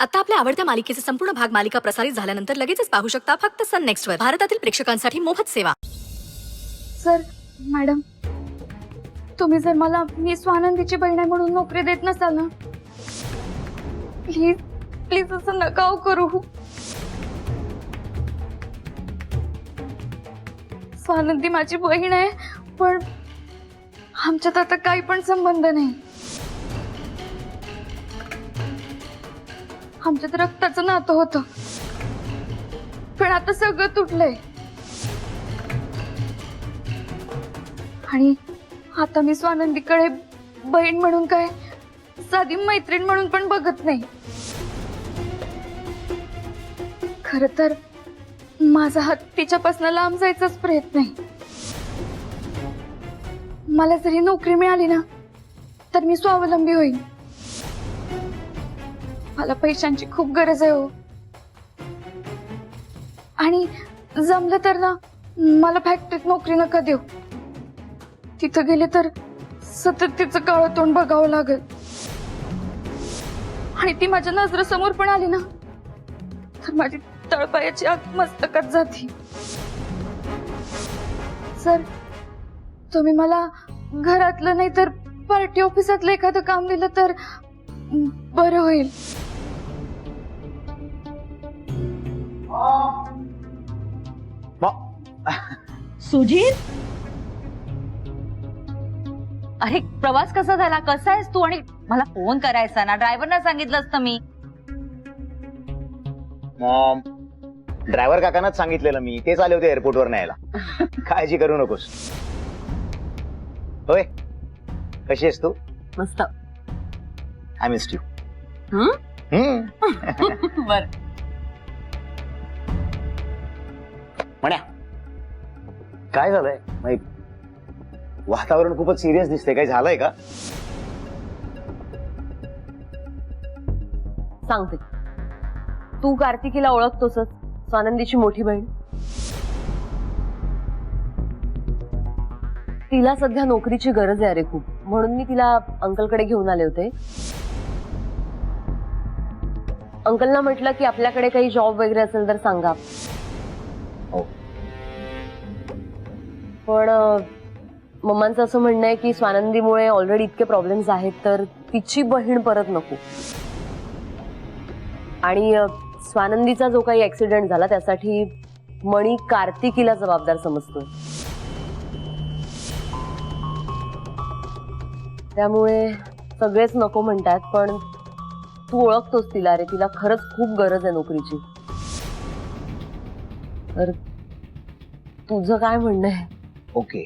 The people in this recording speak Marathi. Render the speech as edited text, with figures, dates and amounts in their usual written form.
आता आपल्या आवडत्या मालिकेचे संपूर्ण भाग मालिका प्रसारित झाल्यानंतर लगेचच पाहू शकता फक्त सन नेक्स्ट वर. भारतातील प्रेक्षकांसाठी मोफत सेवा. सर मॅडम, तुम्ही जर मला मी स्वानंदीची बहीण आहे म्हणून नोकरी देत नसाल ना, प्लीज प्लीज असं नका हो करू. स्वानंदी माझी बहीण आहे, पण आमच्यात आता काही पण संबंध नाही. आमच्यात रक्ताचं नातं होतं, पण आता सगळं तुटलंय. आणि आता मी स्वानंदीकडे बहीण म्हणून काय, साधी मैत्रीण म्हणून पण बघत नाही. खर तर माझा हात तिच्यापासून लांब जायचाच प्रयत्न आहे. मला जरी नोकरी मिळाली ना, तर मी स्वावलंबी होईन. मला पैशांची खूप गरज आहे हो. आणि जमलं तर ना, मला फॅक्टरीत नोकरी नका देऊ. तिथं गेले तर सतत तिचं काळं तोंड बघावं लागेल. आणि ती माझ्या नजरेसमोर पण आली ना, तर माझी तळपायाची आग मस्तकात जाती. सर, तुम्ही मला घरातलं नाही तर पार्टी ऑफिसातलं एखादं काम दिलं तर बरं होईल. सुजीत, अरे प्रवास कसा झाला? कसा आहेस तू? आणि मला फोन करायचा ना, ड्रायव्हरना सांगितलं असतं मी. मॉम, ड्रायव्हर काकांनाच सांगितलेलं मी, तेच आले होते एअरपोर्टवर न्यायला. काळजी करू नकोस. होय, कशी आहेस तू? मस्त. I missed you. बर, म्हण्या, काय झालंय? वातावरण खूपच सिरियस दिसतंय. काय झालंय का? सांगते. तू कार्तिकीला ओळखतोसच, स्वानंदीची मोठी बहीण. तिला सध्या नोकरीची गरज आहे रे खूप, म्हणून मी तिला अंकलकडे घेऊन आले होते. अंकलना म्हटलं की आपल्याकडे काही जॉब वगैरे असेल तर सांगा. हो. पण मम्मांचं असं म्हणणं आहे की स्वानंदीमुळे ऑलरेडी इतके प्रॉब्लेम्स आहेत, तर तिची बहीण परत नको. आणि स्वानंदीचा जो काही ऍक्सिडेंट झाला त्यासाठी मणी कार्तिकीला जबाबदार समजतोय. त्यामुळे सगळेच नको म्हणतात. पण तू ओळखतोस तिला रे, तिला खरंच खूप गरज आहे नोकरीची. तर तुझं काय म्हणणं आहे? ओके,